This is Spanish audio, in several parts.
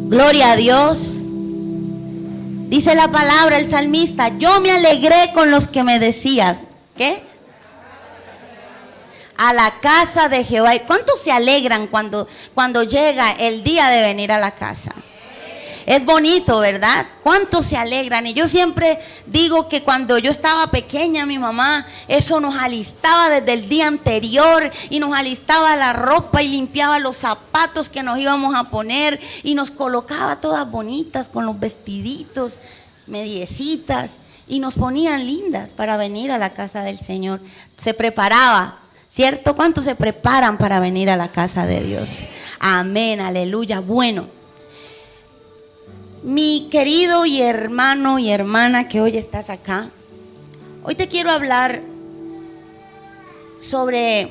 Gloria a Dios. Dice la palabra, el salmista: yo me alegré con los que me decías, ¿qué? A la casa de Jehová. ¿Cuántos se alegran cuando llega el día de venir a la casa? Es bonito, ¿verdad? ¿Cuántos se alegran? Y yo siempre digo que cuando yo estaba pequeña, mi mamá, eso nos alistaba desde el día anterior, y nos alistaba la ropa y limpiaba los zapatos que nos íbamos a poner, y nos colocaba todas bonitas con los vestiditos, mediecitas, y nos ponían lindas para venir a la casa del Señor. Se preparaba, ¿cierto? ¿Cuántos se preparan para venir a la casa de Dios? Amén, aleluya. Bueno, mi querido y hermano y hermana que hoy estás acá, hoy te quiero hablar sobre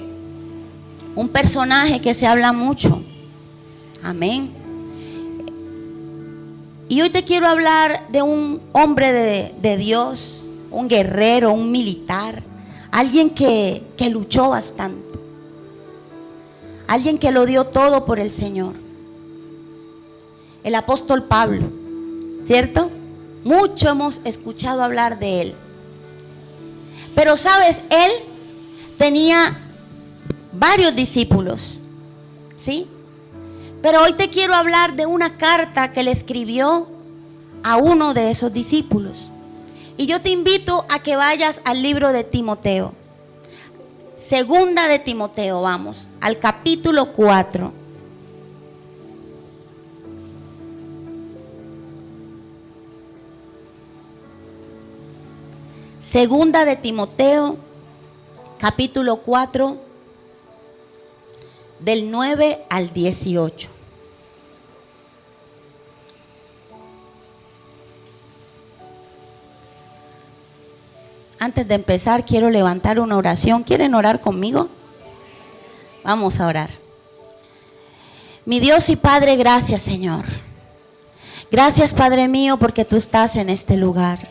un personaje que se habla mucho. Amén. Y hoy te quiero hablar de un hombre de Dios, un guerrero, un militar, alguien que luchó bastante, alguien que lo dio todo por el Señor. El apóstol Pablo, ¿cierto? Mucho hemos escuchado hablar de él. Pero sabes, él tenía varios discípulos, ¿sí? Pero hoy te quiero hablar de una carta que le escribió a uno de esos discípulos. Y yo te invito a que vayas al libro de Timoteo. Segunda de Timoteo, vamos, al capítulo 4. Segunda de Timoteo, capítulo 4, del 9 al 18. Antes de empezar, quiero levantar una oración. ¿Quieren orar conmigo? Vamos a orar. Mi Dios y Padre, gracias, Señor. Gracias, Padre mío, porque tú estás en este lugar.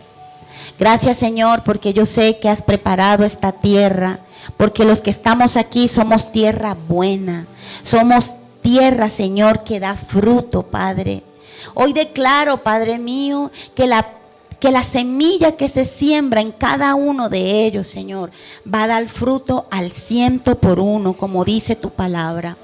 Gracias, Señor, porque yo sé que has preparado esta tierra, porque los que estamos aquí somos tierra buena, somos tierra, Señor, que da fruto, Padre. Hoy declaro, Padre mío, que la semilla que se siembra en cada uno de ellos, Señor, va a dar fruto al 100%, como dice tu palabra.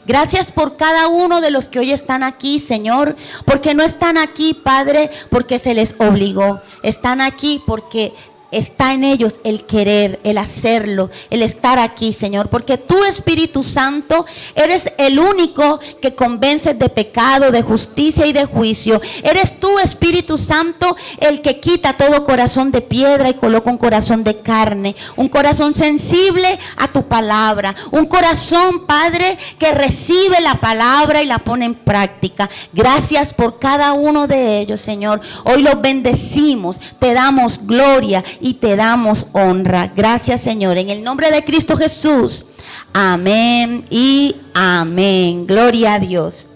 Gracias por cada uno de los que hoy están aquí, Señor, porque no están aquí, Padre, porque se les obligó. Están aquí porque está en ellos el querer, el hacerlo, el estar aquí, Señor, porque tú, Espíritu Santo, eres el único que convences de pecado, de justicia y de juicio. Eres tú, Espíritu Santo, el que quita todo corazón de piedra y coloca un corazón de carne, un corazón sensible a tu palabra, un corazón, Padre, que recibe la palabra y la pone en práctica. Gracias por cada uno de ellos, Señor. Hoy los bendecimos, te damos gloria y te damos honra. Gracias, Señor, en el nombre de Cristo Jesús. Amén y amén. Gloria a Dios.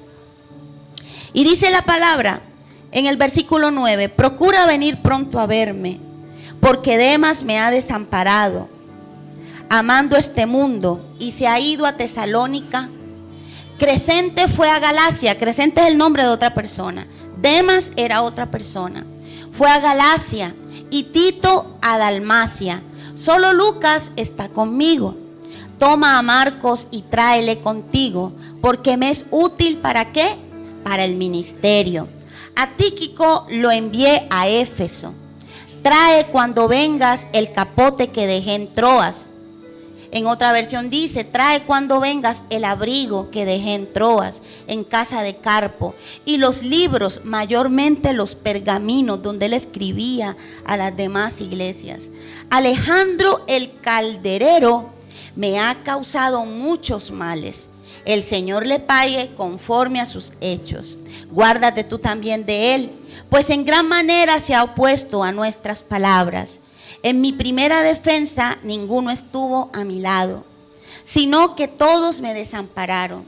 Y dice la palabra en el versículo 9: procura venir pronto a verme, porque Demas me ha desamparado, amando este mundo, y se ha ido a Tesalónica. Crescente fue a Galacia. Crescente es el nombre de otra persona. Demas era otra persona. Fue a Galacia, y Tito a Dalmacia. Solo Lucas está conmigo. Toma a Marcos y tráele contigo, porque me es útil. ¿Para qué? Para el ministerio. A Tíquico lo envié a Éfeso. Trae cuando vengas el capote que dejé en Troas. En otra versión dice: trae cuando vengas el abrigo que dejé en Troas, en casa de Carpo, y los libros, mayormente los pergaminos donde él escribía a las demás iglesias. Alejandro el calderero me ha causado muchos males. El Señor le pague conforme a sus hechos. Guárdate tú también de él, pues en gran manera se ha opuesto a nuestras palabras. En mi primera defensa ninguno estuvo a mi lado, sino que todos me desampararon.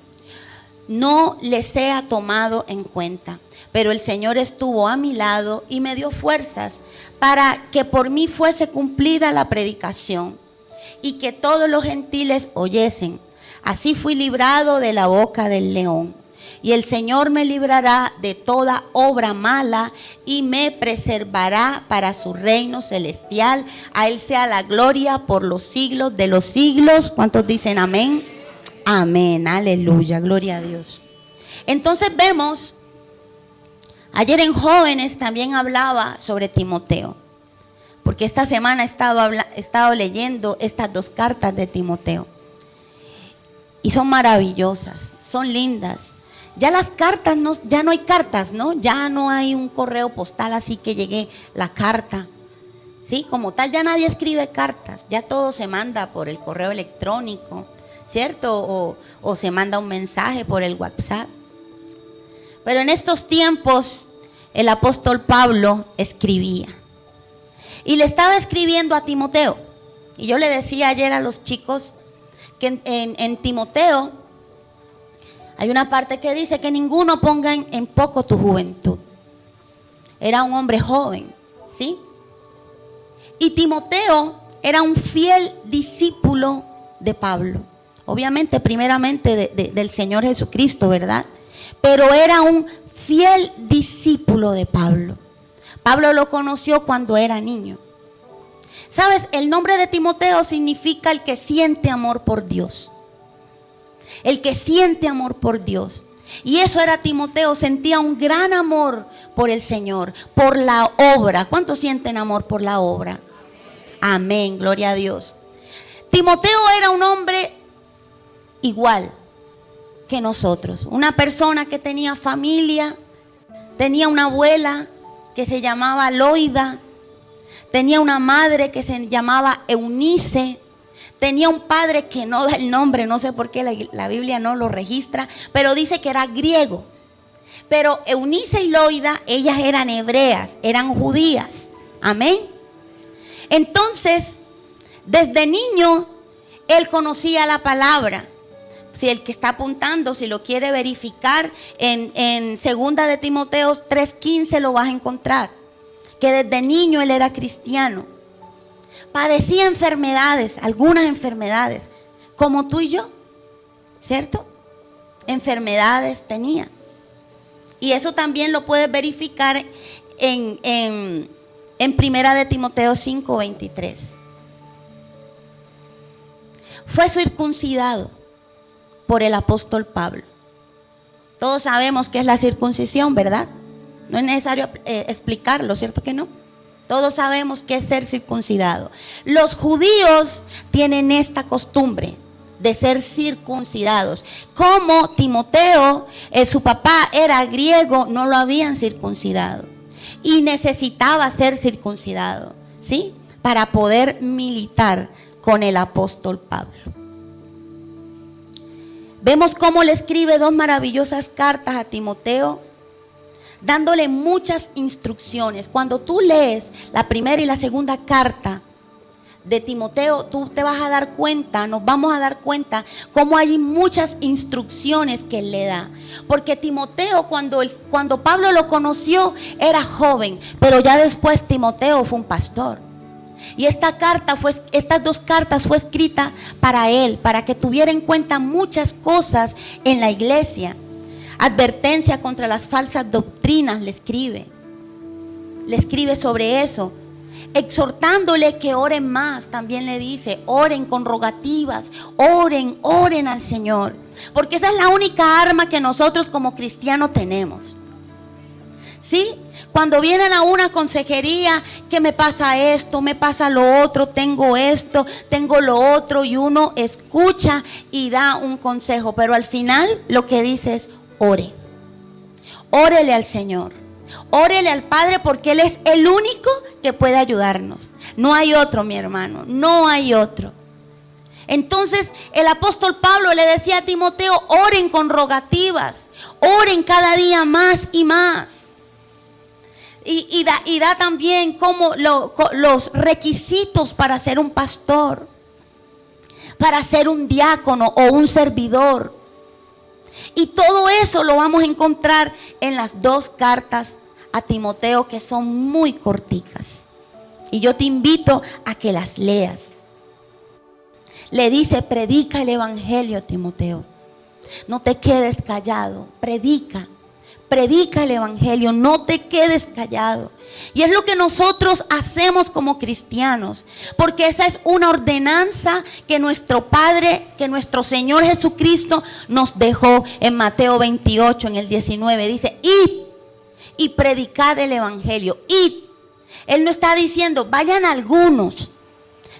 No les sea tomado en cuenta, pero el Señor estuvo a mi lado y me dio fuerzas para que por mí fuese cumplida la predicación y que todos los gentiles oyesen. Así fui librado de la boca del león. y el Señor me librará de toda obra mala y me preservará para su reino celestial. A Él sea la gloria por los siglos de los siglos. ¿Cuántos dicen amén? Amén, aleluya, gloria a Dios. Entonces vemos, ayer en Jóvenes también hablaba sobre Timoteo, porque esta semana he estado leyendo estas 2 cartas de Timoteo. Y son maravillosas, son lindas. Ya las cartas, ya no hay cartas, ¿no? Ya no hay un correo postal así que llegue la carta. Sí, como tal ya nadie escribe cartas, ya todo se manda por el correo electrónico, ¿cierto? O se manda un mensaje por el WhatsApp. Pero en estos tiempos el apóstol Pablo escribía. Y le estaba escribiendo a Timoteo. Y yo le decía ayer a los chicos que en Timoteo hay una parte que dice que ninguno ponga en poco tu juventud. Era un hombre joven, ¿sí? Y Timoteo era un fiel discípulo de Pablo. Obviamente, primeramente del Señor Jesucristo, ¿verdad? Pero era un fiel discípulo de Pablo. Pablo lo conoció cuando era niño. ¿Sabes? El nombre de Timoteo significa el que siente amor por Dios. El que siente amor por Dios. Y eso era Timoteo, sentía un gran amor por el Señor, por la obra. ¿Cuántos sienten amor por la obra? Amén, gloria a Dios. Timoteo era un hombre igual que nosotros. Una persona que tenía familia, tenía una abuela que se llamaba Loida. Tenía una madre que se llamaba Eunice. Tenía un padre que no da el nombre, no sé por qué la Biblia no lo registra, pero dice que era griego. Pero Eunice y Loida, ellas eran hebreas, eran judías. Amén. Entonces, desde niño, él conocía la palabra. Si el que está apuntando, si lo quiere verificar, en 2 de Timoteo 3:15 lo vas a encontrar. Que desde niño él era cristiano. Padecía enfermedades, algunas enfermedades, como tú y yo, ¿cierto? Enfermedades tenía. Y eso también lo puedes verificar en 1 de Timoteo 5:23. Fue circuncidado por el apóstol Pablo. Todos sabemos qué es la circuncisión, ¿verdad? No es necesario explicarlo, ¿cierto que no? Todos sabemos qué es ser circuncidado. Los judíos tienen esta costumbre de ser circuncidados. Como Timoteo, su papá era griego, no lo habían circuncidado. Y necesitaba ser circuncidado, ¿sí? Para poder militar con el apóstol Pablo. Vemos cómo le escribe 2 maravillosas cartas a Timoteo, dándole muchas instrucciones. Cuando tú lees la primera y la segunda carta de Timoteo, tú te vas a dar cuenta, nos vamos a dar cuenta cómo hay muchas instrucciones que él le da. Porque Timoteo, cuando Pablo lo conoció, era joven, pero ya después Timoteo fue un pastor. Y estas 2 cartas fue escrita para él, para que tuviera en cuenta muchas cosas en la iglesia. Advertencia contra las falsas doctrinas le escribe sobre eso, exhortándole que oren más. También le dice, oren con rogativas, oren al Señor, porque esa es la única arma que nosotros como cristianos tenemos. ¿Sí? Cuando vienen a una consejería, que me pasa esto, me pasa lo otro, tengo esto, tengo lo otro, y uno escucha y da un consejo, pero al final lo que dice es, órele al Señor, órele al Padre, porque Él es el único que puede ayudarnos. No hay otro, mi hermano, no hay otro. Entonces el apóstol Pablo le decía a Timoteo, oren con rogativas, oren cada día más y más. Y da también como los requisitos para ser un pastor, para ser un diácono o un servidor. Y todo eso lo vamos a encontrar en las 2 cartas a Timoteo, que son muy corticas. Y yo te invito a que las leas. Le dice, predica el evangelio, Timoteo. No te quedes callado, predica. Predica el evangelio, no te quedes callado. Y es lo que nosotros hacemos como cristianos, porque esa es una ordenanza que nuestro Padre, que nuestro Señor Jesucristo nos dejó en Mateo 28, en el 19. Dice, id y predicad el evangelio, id. Él no está diciendo, vayan algunos.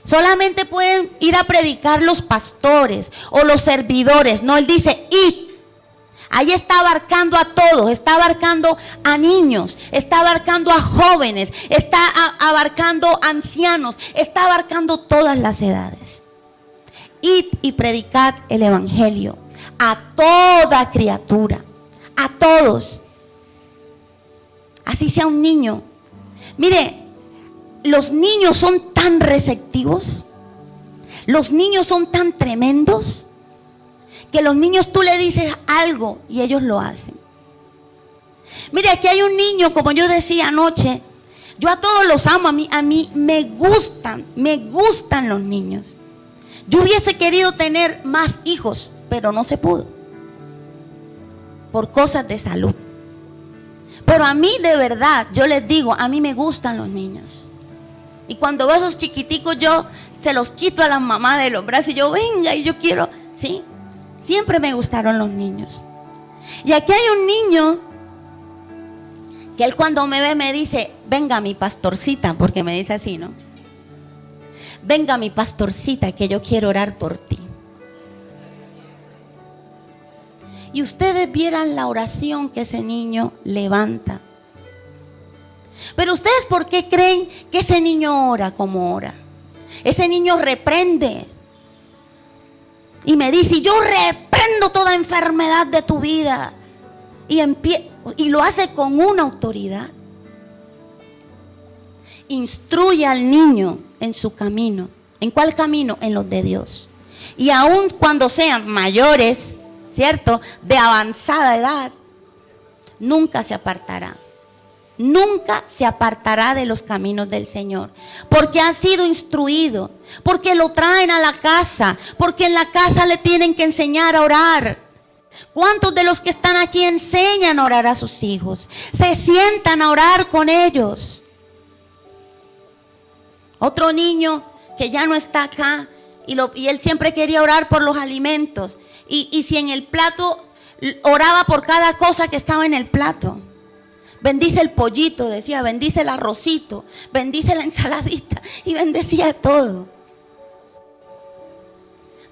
Solamente pueden ir a predicar los pastores o los servidores. No, él dice, id. Ahí está abarcando a todos, está abarcando a niños, está abarcando a jóvenes, está abarcando a ancianos, está abarcando todas las edades. Id y predicad el evangelio a toda criatura, a todos. Así sea un niño. Mire, los niños son tan receptivos, los niños son tan tremendos, que los niños tú le dices algo y ellos lo hacen. Mire, aquí hay un niño, como yo decía anoche, yo a todos los amo, a mí me gustan los niños. Yo hubiese querido tener más hijos, pero no se pudo, por cosas de salud. Pero a mí de verdad, yo les digo, a mí me gustan los niños. Y cuando veo a esos chiquiticos, yo se los quito a la mamá de los brazos y yo, venga, y yo quiero, ¿sí? Siempre me gustaron los niños. Y aquí hay un niño que él cuando me ve me dice, venga mi pastorcita, porque me dice así, ¿no? Venga mi pastorcita, que yo quiero orar por ti. Y ustedes vieran la oración que ese niño levanta. Pero ustedes, ¿por qué creen que ese niño ora como ora? Ese niño reprende. Y me dice, yo reprendo toda enfermedad de tu vida. Y lo hace con una autoridad. Instruye al niño en su camino. ¿En cuál camino? En los de Dios. Y aun cuando sean mayores, ¿cierto?, de avanzada edad, nunca se apartará. Nunca se apartará de los caminos del Señor, porque ha sido instruido, porque lo traen a la casa, porque en la casa le tienen que enseñar a orar. ¿Cuántos de los que están aquí enseñan a orar a sus hijos? Se sientan a orar con ellos. Otro niño que ya no está acá y él siempre quería orar por los alimentos y si en el plato oraba por cada cosa que estaba en el plato. Bendice el pollito, decía, bendice el arrocito, bendice la ensaladita y bendecía todo.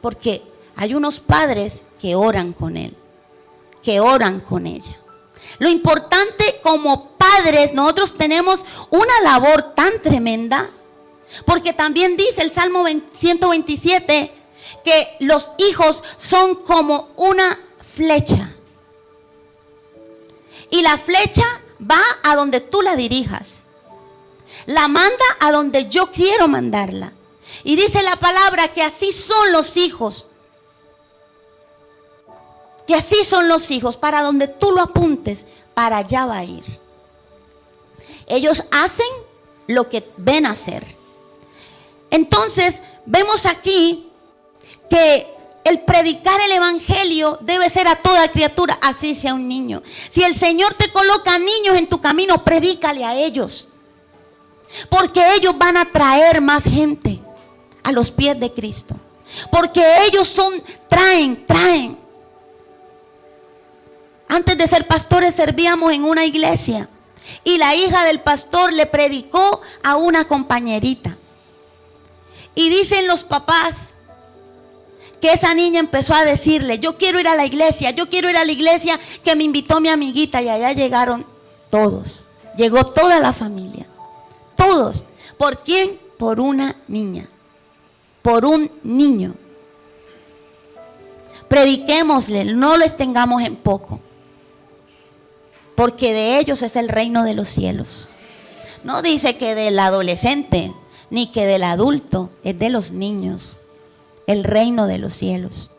Porque hay unos padres que oran con él, que oran con ella. Lo importante como padres, nosotros tenemos una labor tan tremenda, porque también dice el Salmo 127 que los hijos son como una flecha. Y la flecha va a donde tú la dirijas. La manda a donde yo quiero mandarla. Y dice la palabra que así son los hijos. Que así son los hijos. Para donde tú lo apuntes, para allá va a ir. Ellos hacen lo que ven hacer. Entonces, vemos aquí que el predicar el evangelio debe ser a toda criatura, así sea un niño. Si el Señor te coloca niños en tu camino, predícale a ellos. Porque ellos van a traer más gente a los pies de Cristo. Porque ellos traen. Antes de ser pastores servíamos en una iglesia. Y la hija del pastor le predicó a una compañerita. Y dicen los papás que esa niña empezó a decirle, yo quiero ir a la iglesia que me invitó mi amiguita. Y allá llegaron todos, llegó toda la familia, todos. ¿Por quién? Por una niña, por un niño. Prediquémosle, no les tengamos en poco, porque de ellos es el reino de los cielos. No dice que del adolescente, ni que del adulto, es de los niños. El reino de los cielos.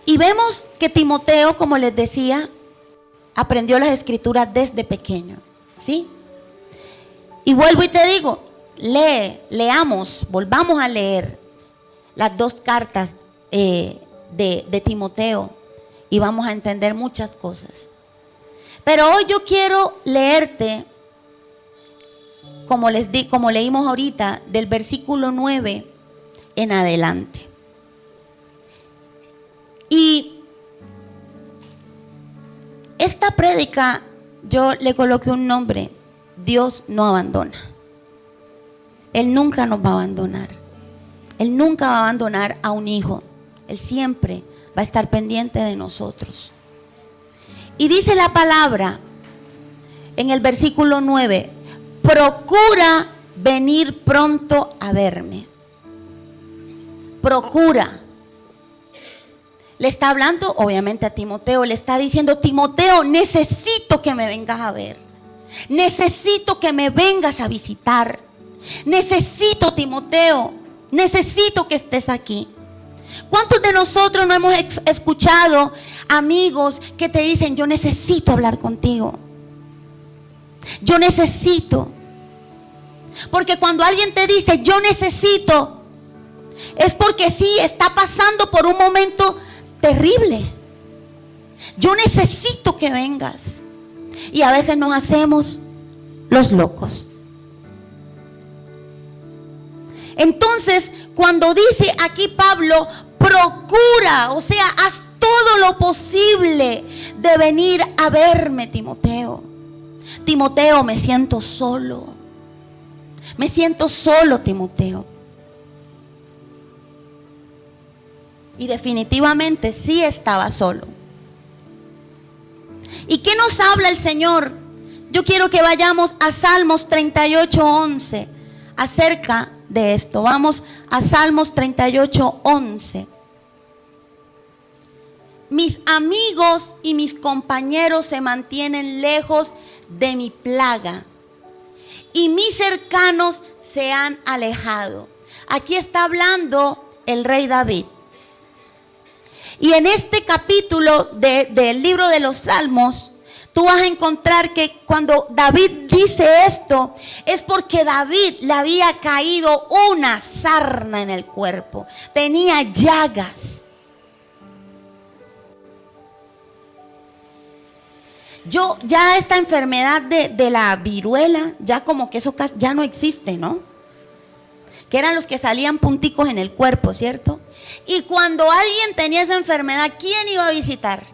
Y vemos que Timoteo, como les decía, aprendió las escrituras desde pequeño, ¿sí? Y vuelvo y te digo, leamos, volvamos a leer las 2 cartas de Timoteo y vamos a entender muchas cosas. Pero hoy yo quiero leerte, como leímos ahorita, del versículo 9 en adelante. Y esta prédica yo le coloqué un nombre: Dios no abandona. Él nunca nos va a abandonar. Él nunca va a abandonar a un hijo. Él siempre va a estar pendiente de nosotros. Y dice la palabra en el versículo 9: procura venir pronto a verme. Procura. Le está hablando obviamente a Timoteo, le está diciendo: Timoteo, necesito que me vengas a ver. Necesito que me vengas a visitar. Necesito, Timoteo, necesito que estés aquí. ¿Cuántos de nosotros no hemos escuchado amigos que te dicen: yo necesito hablar contigo? Yo necesito. Porque cuando alguien te dice yo necesito, es porque sí está pasando por un momento terrible. Yo necesito que vengas. Y a veces nos hacemos los locos. Entonces, cuando dice aquí Pablo, procura, o sea, haz todo lo posible de venir a verme, Timoteo. Timoteo, me siento solo. Me siento solo, Timoteo. Y definitivamente sí estaba solo. ¿Y qué nos habla el Señor? Yo quiero que vayamos a Salmos 38:11 acerca de esto. Vamos a Salmos 38:11. Mis amigos y mis compañeros se mantienen lejos de mi plaga, y mis cercanos se han alejado. Aquí está hablando el rey David. Y en este capítulo del libro de los Salmos, tú vas a encontrar que cuando David dice esto, es porque David le había caído una sarna en el cuerpo. Tenía llagas. Ya esta enfermedad de la viruela, ya como que eso ya no existe, ¿no? Que eran los que salían punticos en el cuerpo, ¿cierto? Y cuando alguien tenía esa enfermedad, ¿quién iba a visitar?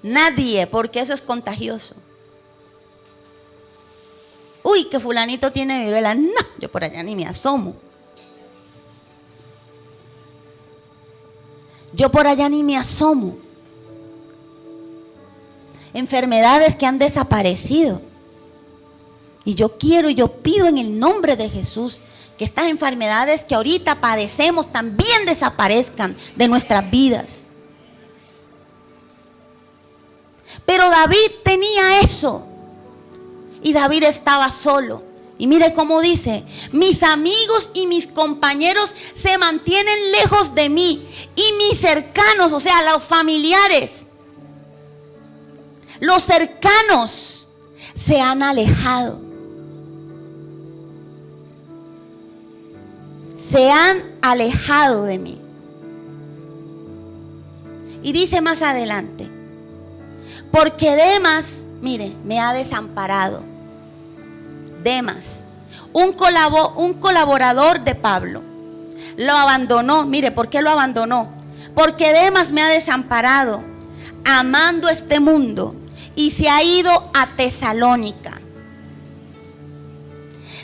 Nadie, porque eso es contagioso. Uy, que fulanito tiene viruela. No, yo por allá ni me asomo. Yo por allá ni me asomo. Enfermedades que han desaparecido. Y yo quiero y yo pido en el nombre de Jesús que estas enfermedades que ahorita padecemos también desaparezcan de nuestras vidas. Pero David tenía eso. Y David estaba solo. Y mire cómo dice: mis amigos y mis compañeros se mantienen lejos de mí. Y mis cercanos, o sea, los familiares, los cercanos, se han alejado. Se han alejado de mí. Y dice más adelante: porque Demas, mire, me ha desamparado. Demas, un colaborador de Pablo, lo abandonó. Mire, ¿por qué lo abandonó? Porque Demas me ha desamparado, amando este mundo, y se ha ido a Tesalónica.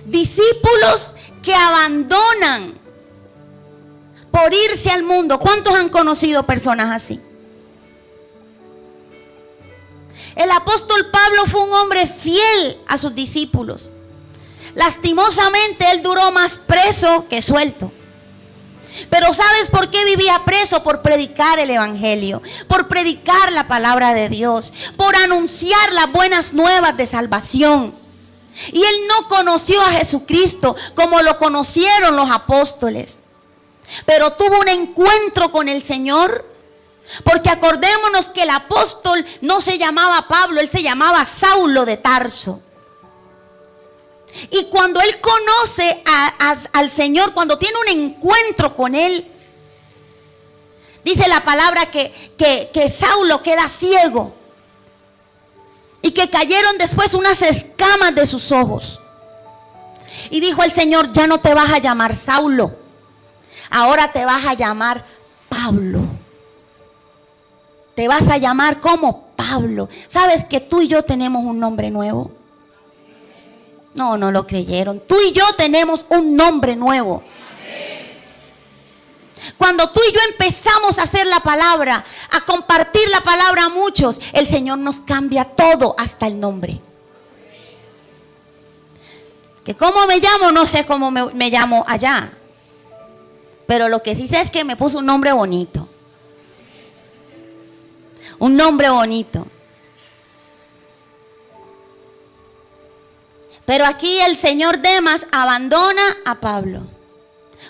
Discípulos que abandonan por irse al mundo. ¿Cuántos han conocido personas así? El apóstol Pablo fue un hombre fiel a sus discípulos. Lastimosamente él duró más preso que suelto. Pero ¿sabes por qué vivía preso? Por predicar el evangelio, por predicar la palabra de Dios, por anunciar las buenas nuevas de salvación. Y él no conoció a Jesucristo como lo conocieron los apóstoles, pero tuvo un encuentro con el Señor. Porque acordémonos que el apóstol no se llamaba Pablo, él se llamaba Saulo de Tarso. Y cuando él conoce al Señor, cuando tiene un encuentro con él, dice la palabra que Saulo queda ciego y que cayeron después unas escamas de sus ojos. Y dijo el Señor: ya no te vas a llamar Saulo, ahora te vas a llamar Pablo. Te vas a llamar como Pablo. ¿Sabes que tú y yo tenemos un nombre nuevo? No lo creyeron. Tú y yo tenemos un nombre nuevo. Cuando tú y yo empezamos a hacer la palabra, a compartir la palabra a muchos, el Señor nos cambia todo, hasta el nombre. Que cómo me llamo, no sé cómo me llamo allá. Pero lo que sí sé es que me puso un nombre bonito. Un nombre bonito. Pero aquí el señor Demas abandona a Pablo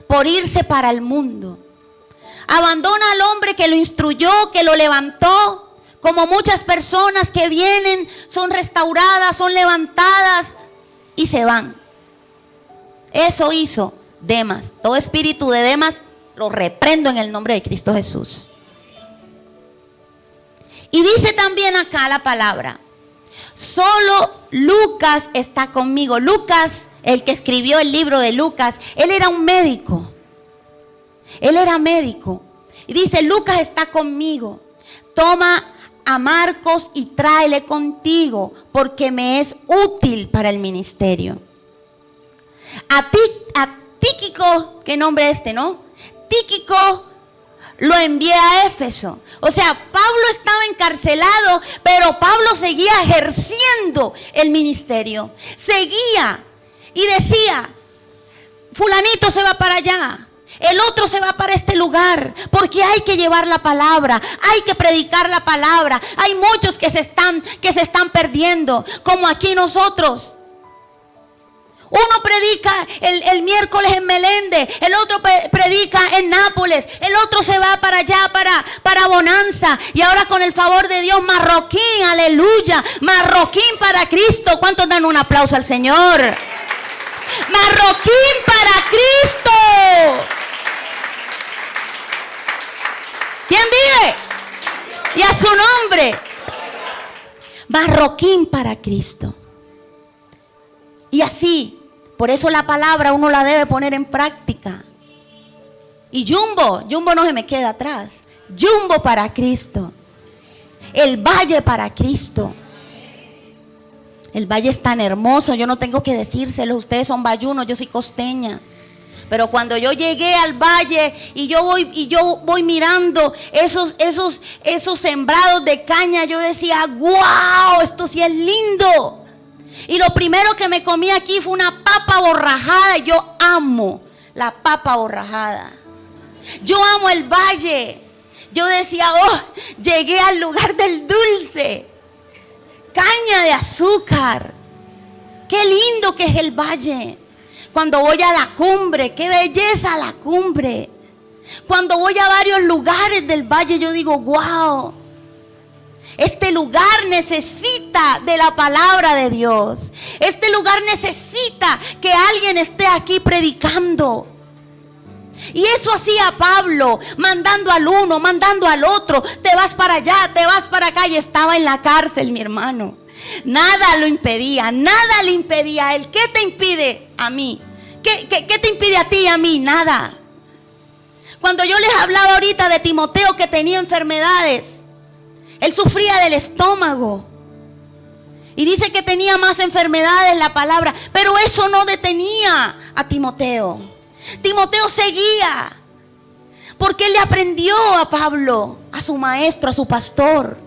por irse para el mundo. Abandona al hombre que lo instruyó, que lo levantó, como muchas personas que vienen, son restauradas, son levantadas y se van. Eso hizo Demas. Todo espíritu de Demas lo reprendo en el nombre de Cristo Jesús. Y dice también acá la palabra: solo Lucas está conmigo. Lucas, el que escribió el libro de Lucas, él era un médico. Él era médico. Y dice: Lucas está conmigo. Toma a Marcos y tráele contigo, porque me es útil para el ministerio. A Tíquico, ¿qué nombre no? Tíquico lo envié a Éfeso. O sea, Pablo estaba encarcelado, pero Pablo seguía ejerciendo el ministerio. Seguía y decía: fulanito se va para allá, el otro se va para este lugar, porque hay que llevar la palabra, hay que predicar la palabra. Hay muchos que se están perdiendo, como aquí nosotros. Uno predica el miércoles en Meléndez, el otro predica en Nápoles, el otro se va para allá, para Bonanza. Y ahora, con el favor de Dios, Marroquín, aleluya, Marroquín para Cristo. ¿Cuántos dan un aplauso al Señor? Marroquín para Cristo. ¿Quién vive? Y a su nombre. Marroquín para Cristo. Y así, por eso la palabra uno la debe poner en práctica. Y Jumbo no se me queda atrás. Jumbo para Cristo. El valle para Cristo. El valle es tan hermoso, yo no tengo que decírselo. Ustedes son bayunos, yo soy costeña. Pero cuando yo llegué al valle y yo voy mirando esos sembrados de caña, yo decía: ¡wow! Esto sí es lindo. Y lo primero que me comí aquí fue una papa borrajada. Yo amo la papa borrajada. Yo amo el valle. Yo decía: oh, llegué al lugar del dulce. Caña de azúcar. Qué lindo que es el valle. Cuando voy a la cumbre, qué belleza la cumbre. Cuando voy a varios lugares del valle, yo digo: wow. Este lugar necesita de la palabra de Dios. Este lugar necesita que alguien esté aquí predicando. Y eso hacía Pablo, mandando al uno, mandando al otro. Te vas para allá, te vas para acá. Y estaba en la cárcel, mi hermano. Nada lo impedía, nada le impedía a él. ¿Qué te impide a mí? ¿Qué te impide a ti y a mí? Nada. Cuando yo les hablaba ahorita de Timoteo, que tenía enfermedades, él sufría del estómago. Y dice que tenía más enfermedades, la palabra. Pero eso no detenía a Timoteo. Timoteo seguía. Porque él le aprendió a Pablo, a su maestro, a su pastor.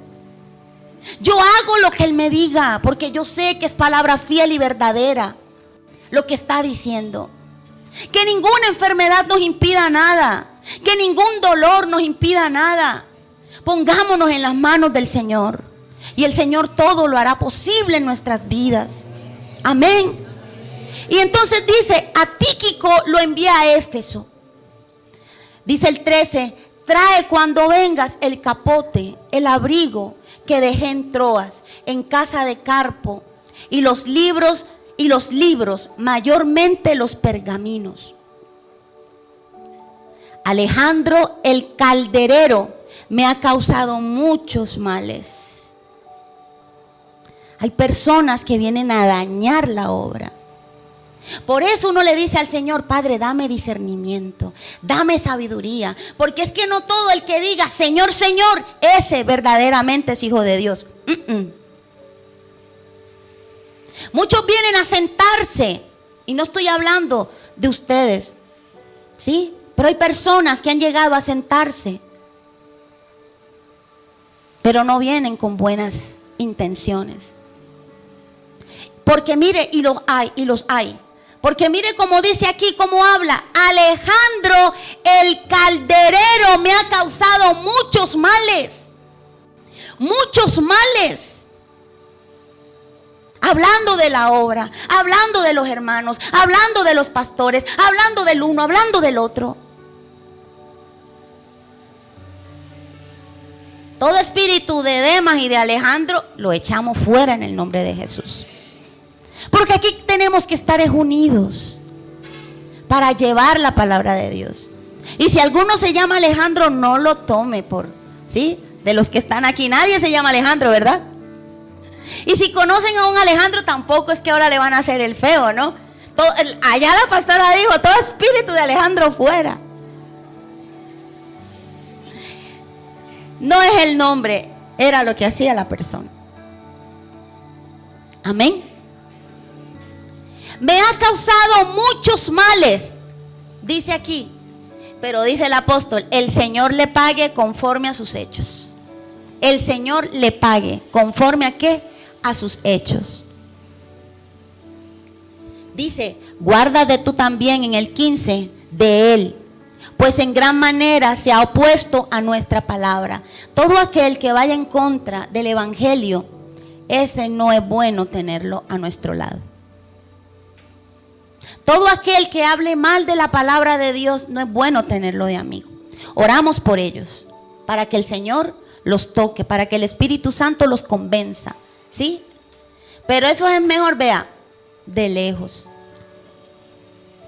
Yo hago lo que él me diga, porque yo sé que es palabra fiel y verdadera lo que está diciendo. Que ninguna enfermedad nos impida nada. Que ningún dolor nos impida nada. Pongámonos en las manos del Señor, y el Señor todo lo hará posible en nuestras vidas. Amén. Y entonces dice: a Tíquico lo envía a Éfeso. Dice el 13: trae cuando vengas el capote, el abrigo que dejé en Troas, en casa de Carpo, y los libros y los libros, mayormente los pergaminos. Alejandro el calderero me ha causado muchos males. Hay personas que vienen a dañar la obra. Por eso uno le dice al Señor: Padre, dame discernimiento, dame sabiduría, porque es que no todo el que diga Señor, Señor, ese verdaderamente es hijo de Dios. Muchos vienen a sentarse, y no estoy hablando de ustedes, ¿sí? Pero hay personas que han llegado a sentarse, pero no vienen con buenas intenciones. Porque mire, y los hay. Porque mire cómo dice aquí, cómo habla. Alejandro el calderero me ha causado muchos males. Muchos males. Hablando de la obra, hablando de los hermanos, hablando de los pastores, hablando del uno, hablando del otro. Todo espíritu de Demas y de Alejandro lo echamos fuera en el nombre de Jesús. Porque aquí tenemos que estar unidos para llevar la palabra de Dios. Y si alguno se llama Alejandro, no lo tome por, ¿sí? De los que están aquí, nadie se llama Alejandro, ¿verdad? Y si conocen a un Alejandro, tampoco es que ahora le van a hacer el feo, ¿no? Allá la pastora dijo: todo espíritu de Alejandro fuera. No es el nombre, era lo que hacía la persona. Amén. Me ha causado muchos males, dice aquí. Pero dice el apóstol: el Señor le pague conforme a sus hechos. El Señor le pague conforme a qué, a sus hechos. Dice: guárdate tú también, en el 15, de él, pues en gran manera se ha opuesto a nuestra palabra. Todo aquel que vaya en contra del evangelio, ese no es bueno tenerlo a nuestro lado. Todo aquel que hable mal de la palabra de Dios, no es bueno tenerlo de amigo. Oramos por ellos, para que el Señor los toque, para que el Espíritu Santo los convenza, ¿sí? Pero eso es mejor, vea, de lejos.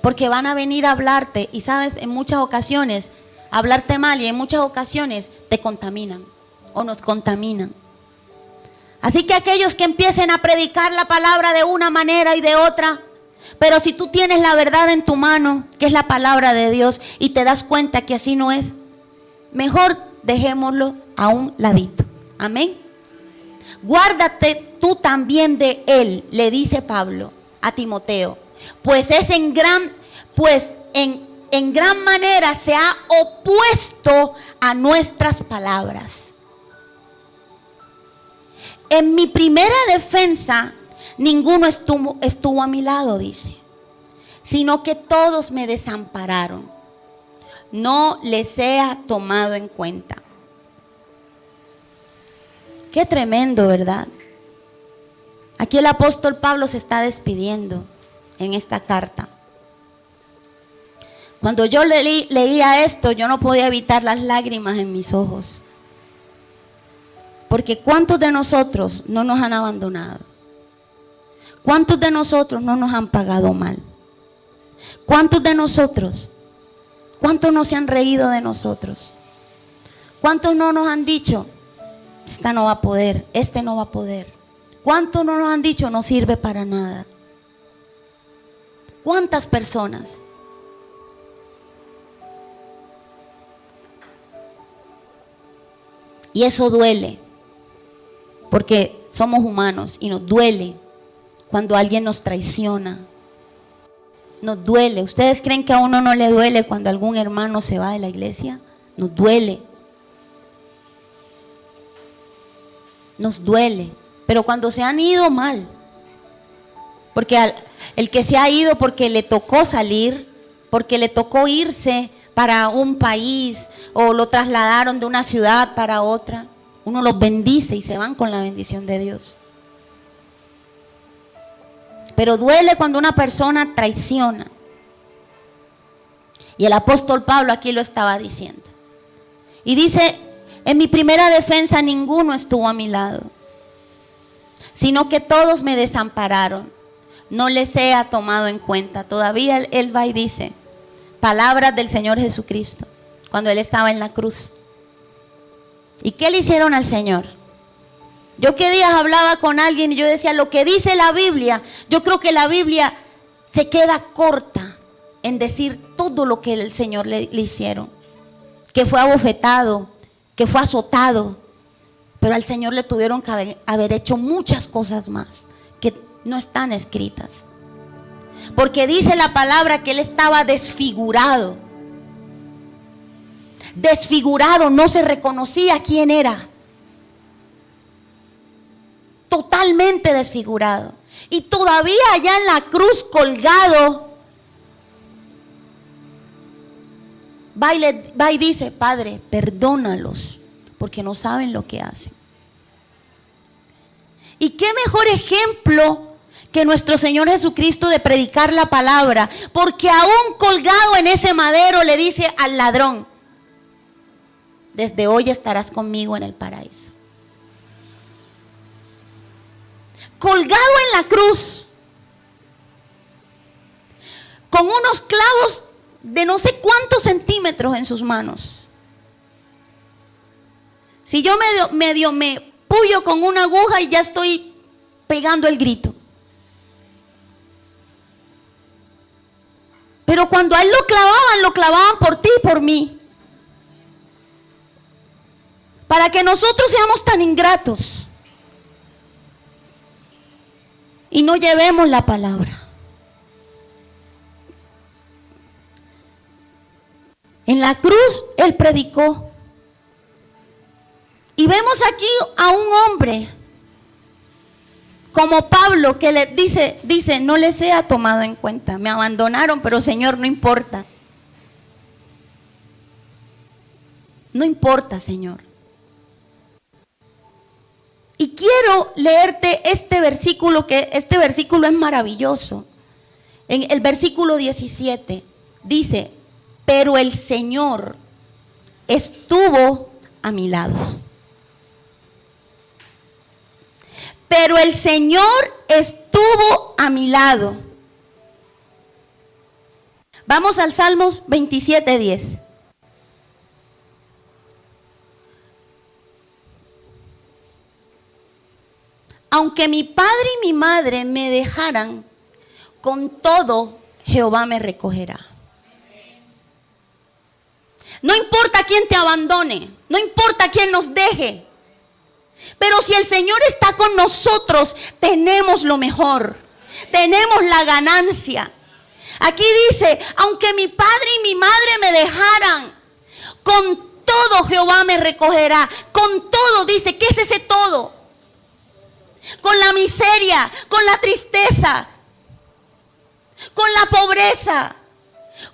Porque van a venir a hablarte, y sabes, en muchas ocasiones, hablarte mal, y en muchas ocasiones te contaminan, o nos contaminan. Así que aquellos que empiecen a predicar la palabra de una manera y de otra, pero si tú tienes la verdad en tu mano, que es la palabra de Dios, y te das cuenta que así no es, mejor dejémoslo a un ladito. Amén. Guárdate tú también de él, le dice Pablo a Timoteo, pues es en gran manera se ha opuesto a nuestras palabras. En mi primera defensa, ninguno estuvo a mi lado, dice, sino que todos me desampararon. No les sea tomado en cuenta. Qué tremendo, ¿verdad? Aquí el apóstol Pablo se está despidiendo en esta carta. Cuando yo leía esto, yo no podía evitar las lágrimas en mis ojos. Porque ¿cuántos de nosotros no nos han abandonado? ¿Cuántos de nosotros no nos han pagado mal? ¿Cuántos de nosotros? ¿Cuántos no se han reído de nosotros? ¿Cuántos no nos han dicho: esta no va a poder, este no va a poder? ¿Cuántos no nos han dicho: no sirve para nada? ¿Cuántas personas? Y eso duele, porque somos humanos y nos duele cuando alguien nos traiciona. Nos duele. ¿Ustedes creen que a uno no le duele cuando algún hermano se va de la iglesia? Nos duele. Nos duele. Pero cuando se han ido, mal. Porque el que se ha ido porque le tocó salir, porque le tocó irse para un país o lo trasladaron de una ciudad para otra, uno los bendice y se van con la bendición de Dios. Pero duele cuando una persona traiciona. Y el apóstol Pablo aquí lo estaba diciendo. Y dice: en mi primera defensa ninguno estuvo a mi lado, sino que todos me desampararon. no le sea tomado en cuenta. Todavía él va y dice palabras del Señor Jesucristo cuando Él estaba en la cruz. ¿Y qué le hicieron al Señor? Yo qué días hablaba con alguien y yo decía, lo que dice la Biblia, yo creo que la Biblia se queda corta en decir todo lo que el Señor le hicieron. Que fue abofetado, que fue azotado, pero al Señor le tuvieron que haber hecho muchas cosas más que no están escritas. Porque dice la palabra que Él estaba desfigurado. Desfigurado, no se reconocía quién era. Totalmente desfigurado. Y todavía allá en la cruz colgado, va y dice, Padre, perdónalos, porque no saben lo que hacen. Y qué mejor ejemplo que nuestro Señor Jesucristo de predicar la palabra, porque aún colgado en ese madero le dice al ladrón, desde hoy estarás conmigo en el paraíso. Colgado en la cruz, con unos clavos de no sé cuántos centímetros en sus manos. Si yo medio me puyo con una aguja y ya estoy pegando el grito. Pero cuando a Él lo clavaban por ti y por mí. Para que nosotros seamos tan ingratos y no llevemos la palabra. En la cruz Él predicó. Y vemos aquí a un hombre como Pablo que le dice, no les sea tomado en cuenta. Me abandonaron, pero Señor, no importa. No importa, Señor. Y quiero leerte este versículo, que este versículo es maravilloso. En el versículo 17 dice, pero el Señor estuvo a mi lado. Pero el Señor estuvo a mi lado. Vamos al Salmos 27:10. Aunque mi padre y mi madre me dejaran, con todo Jehová me recogerá. No importa quién te abandone, no importa quién nos deje, pero si el Señor está con nosotros, tenemos lo mejor, tenemos la ganancia. Aquí dice, aunque mi padre y mi madre me dejaran, con todo Jehová me recogerá. Con todo, dice, ¿qué es ese todo? Con la miseria, con la tristeza, con la pobreza,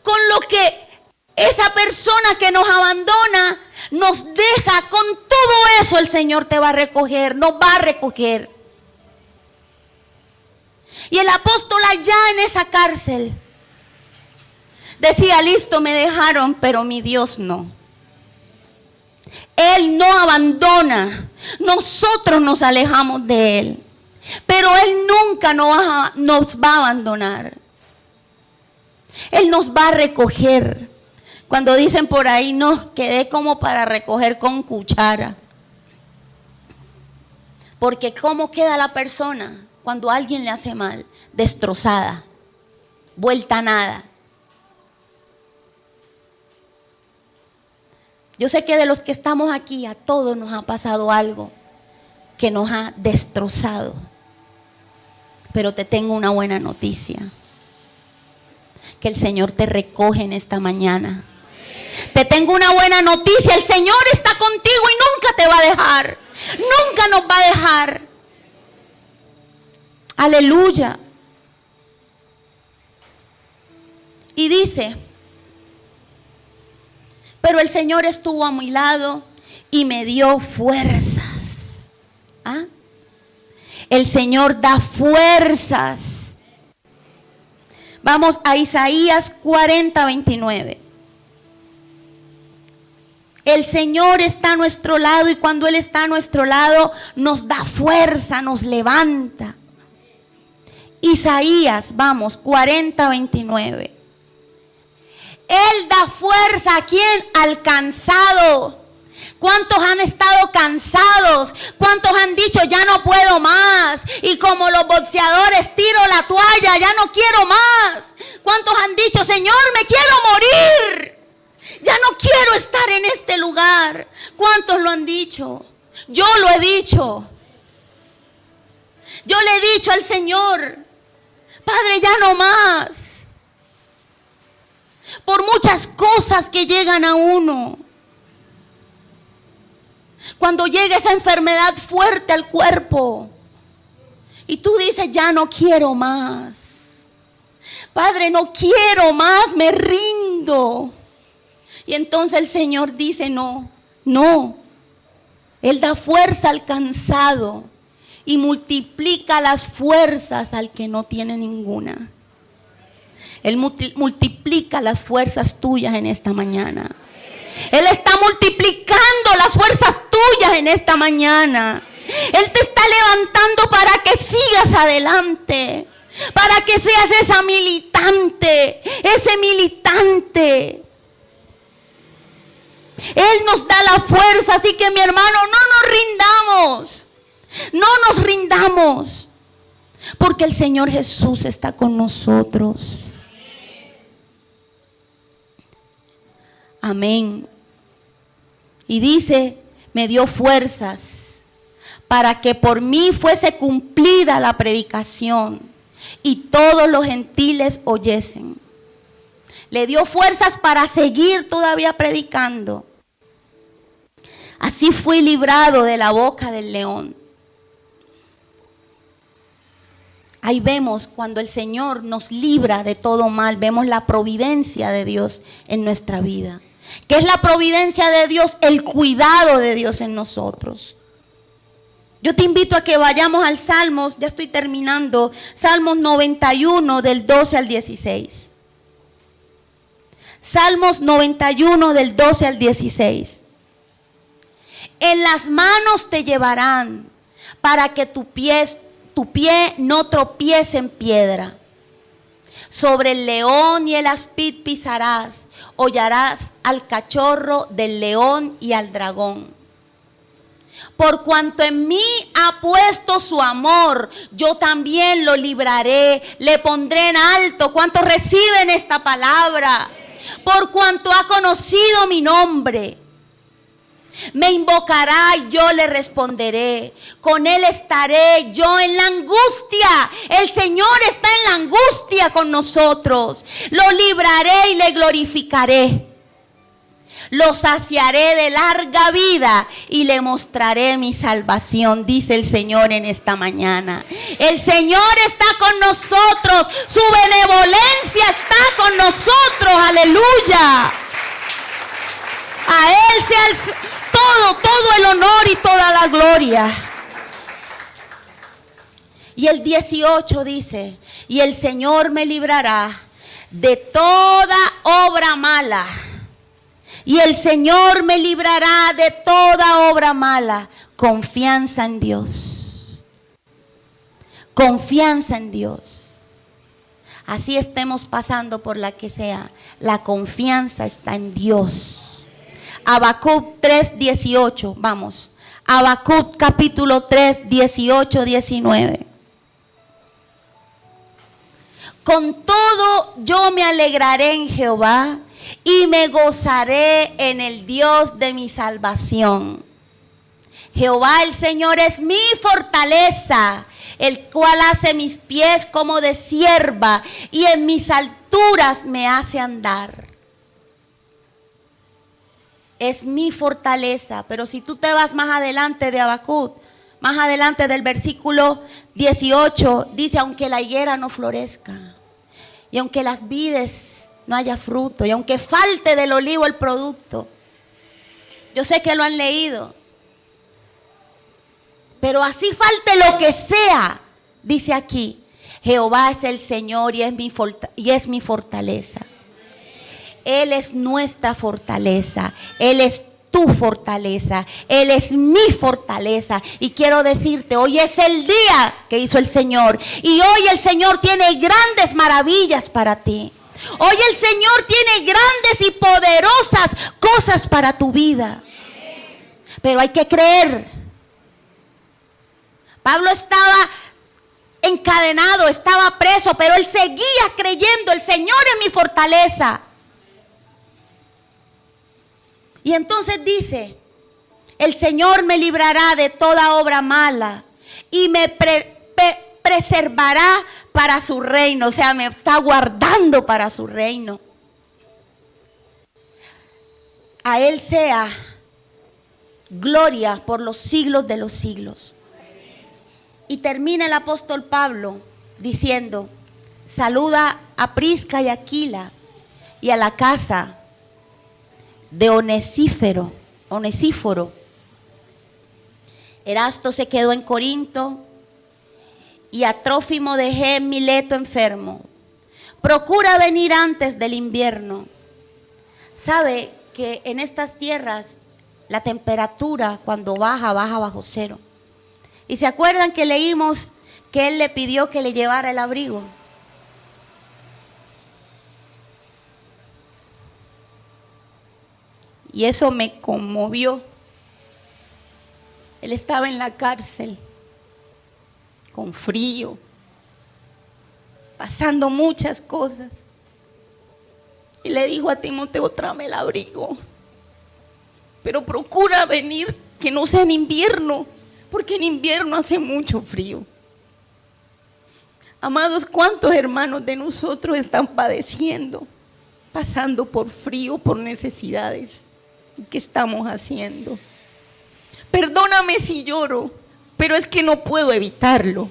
con lo que esa persona que nos abandona nos deja. Con todo eso el Señor te va a recoger, nos va a recoger. Y el apóstol allá en esa cárcel decía, listo, me dejaron, pero mi Dios no. Él no abandona, nosotros nos alejamos de Él, pero Él nunca nos va a abandonar. Él nos va a recoger. Cuando dicen por ahí, no, quedé como para recoger con cuchara. Porque ¿cómo queda la persona cuando alguien le hace mal? Destrozada, vuelta a nada. Yo sé que de los que estamos aquí, a todos nos ha pasado algo que nos ha destrozado. Pero te tengo una buena noticia. Que el Señor te recoge en esta mañana. Te tengo una buena noticia. El Señor está contigo y nunca te va a dejar. Nunca nos va a dejar. Aleluya. Y dice, pero el Señor estuvo a mi lado y me dio fuerzas. ¿Ah? El Señor da fuerzas. Vamos a Isaías 40:29. El Señor está a nuestro lado y cuando Él está a nuestro lado nos da fuerza, nos levanta. Isaías, vamos, 40:29. Él da fuerza a quien al cansado. ¿Cuántos han estado cansados? ¿Cuántos han dicho ya no puedo más? Y como los boxeadores tiro la toalla, ya no quiero más. ¿Cuántos han dicho, Señor, me quiero morir? Ya no quiero estar en este lugar. ¿Cuántos lo han dicho? Yo lo he dicho. Yo le he dicho al Señor, Padre, ya no más. Por muchas cosas que llegan a uno. Cuando llega esa enfermedad fuerte al cuerpo y tú dices, ya no quiero más. Padre, no quiero más, me rindo. Y entonces el Señor dice, no. Él da fuerza al cansado y multiplica las fuerzas al que no tiene ninguna. Él multiplica las fuerzas tuyas en esta mañana. Él está multiplicando las fuerzas tuyas en esta mañana. Él te está levantando para que sigas adelante. Para que seas esa militante, ese militante. Él nos da la fuerza, así que mi hermano, no nos rindamos, porque el Señor Jesús está con nosotros. Amén. Y dice, me dio fuerzas para que por mí fuese cumplida la predicación y todos los gentiles oyesen. Le dio fuerzas para seguir todavía predicando. Así fui librado de la boca del león. Ahí vemos cuando el Señor nos libra de todo mal, vemos la providencia de Dios en nuestra vida. ¿Qué es la providencia de Dios? El cuidado de Dios en nosotros. Yo te invito a que vayamos al Salmos, ya estoy terminando, Salmos 91 del 12 al 16. Salmos 91 del 12 al 16. En las manos te llevarán para que tu pie no tropiece en piedra. Sobre el león y el aspid pisarás, hollarás al cachorro del león y al dragón. Por cuanto en mí ha puesto su amor, yo también lo libraré, le pondré en alto. ¿Cuántos reciben esta palabra? Por cuanto ha conocido mi nombre. Me invocará y yo le responderé. Con él estaré yo en la angustia. El Señor está en la angustia con nosotros. Lo libraré y le glorificaré. Lo saciaré de larga vida y le mostraré mi salvación, dice el Señor en esta mañana. El Señor está con nosotros. Su benevolencia está con nosotros. Aleluya. A Él sea todo el honor y toda la gloria. Y el 18 dice, y el Señor me librará de toda obra mala. Y el Señor me librará de toda obra mala. Confianza en Dios. Confianza en Dios. Así estemos pasando por la que sea, la confianza está en Dios. Habacuc 3:18, vamos. Habacuc capítulo 3, 18, 19. Con todo yo me alegraré en Jehová y me gozaré en el Dios de mi salvación. Jehová el Señor es mi fortaleza, el cual hace mis pies como de cierva y en mis alturas me hace andar. Es mi fortaleza, pero si tú te vas más adelante de Habacuc, más adelante del versículo 18, dice, aunque la higuera no florezca, y aunque las vides no haya fruto, y aunque falte del olivo el producto. Yo sé que lo han leído, pero así falte lo que sea, dice aquí, Jehová es el Señor y es mi fortaleza. Él es nuestra fortaleza. Él es tu fortaleza, Él es mi fortaleza. Y quiero decirte, hoy es el día que hizo el Señor. Y hoy el Señor tiene grandes maravillas para ti. Hoy el Señor tiene grandes y poderosas cosas para tu vida. Pero hay que creer. Pablo estaba encadenado, estaba preso, pero él seguía creyendo, el Señor es mi fortaleza. Y entonces dice, el Señor me librará de toda obra mala y me preservará para su reino. O sea, me está guardando para su reino. A Él sea gloria por los siglos de los siglos. Y termina el apóstol Pablo diciendo, saluda a Prisca y Aquila y a la casa de Onesíforo. Erasto se quedó en Corinto y a Trófimo dejé en Mileto enfermo. Procura venir antes del invierno. Sabe que en estas tierras la temperatura cuando baja bajo cero. Y se acuerdan que leímos que él le pidió que le llevara el abrigo. Y eso me conmovió. Él estaba en la cárcel, con frío, pasando muchas cosas. Y le dijo a Timoteo, tráeme el abrigo. Pero procura venir, que no sea en invierno, porque en invierno hace mucho frío. Amados, ¿cuántos hermanos de nosotros están padeciendo, pasando por frío, por necesidades? ¿Qué estamos haciendo? Perdóname si lloro, pero es que no puedo evitarlo.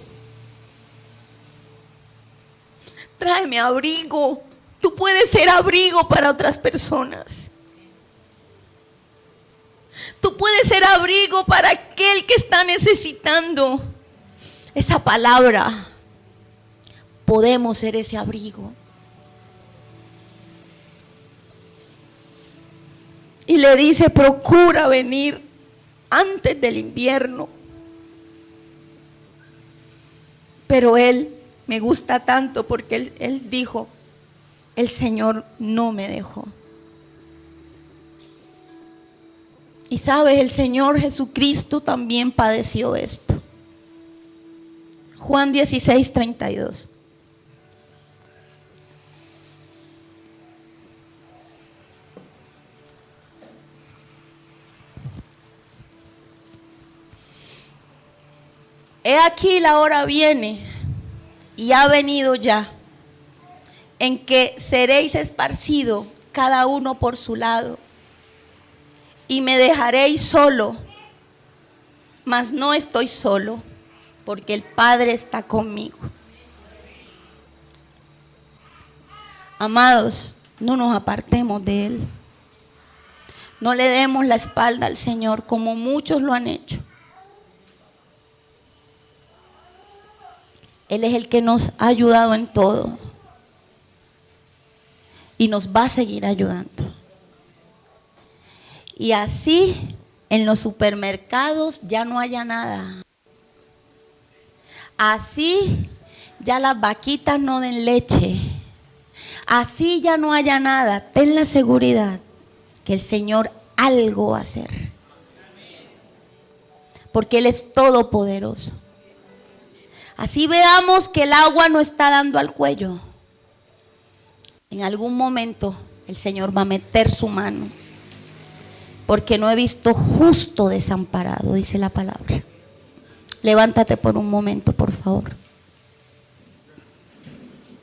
Tráeme abrigo. Tú puedes ser abrigo para otras personas. Tú puedes ser abrigo para aquel que está necesitando esa palabra. Podemos ser ese abrigo. Y le dice, procura venir antes del invierno. Pero él me gusta tanto porque él dijo, el Señor no me dejó. Y sabes, el Señor Jesucristo también padeció esto. Juan 16:32. He aquí la hora viene, y ha venido ya, en que seréis esparcidos cada uno por su lado, y me dejaréis solo, mas no estoy solo, porque el Padre está conmigo. Amados, no nos apartemos de Él. No le demos la espalda al Señor como muchos lo han hecho. Él es el que nos ha ayudado en todo y nos va a seguir ayudando. Y así en los supermercados ya no haya nada. Así ya las vaquitas no den leche. Así ya no haya nada. Ten la seguridad que el Señor algo va a hacer. Porque Él es todopoderoso. Así veamos que el agua no está dando al cuello. En algún momento el Señor va a meter su mano. Porque no he visto justo desamparado, dice la palabra. Levántate por un momento, por favor.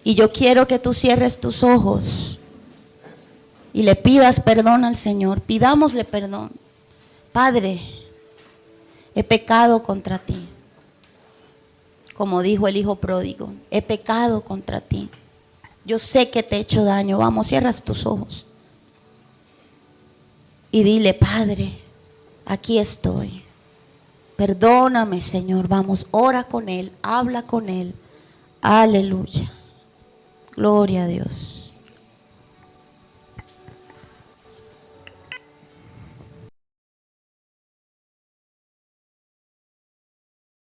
Y yo quiero que tú cierres tus ojos y le pidas perdón al Señor. Pidámosle perdón. Padre, he pecado contra ti. Como dijo el hijo pródigo, he pecado contra ti. Yo sé que te he hecho daño. Vamos, cierras tus ojos. Y dile, Padre, aquí estoy. Perdóname, Señor. Vamos, ora con Él, habla con Él. Aleluya. Gloria a Dios.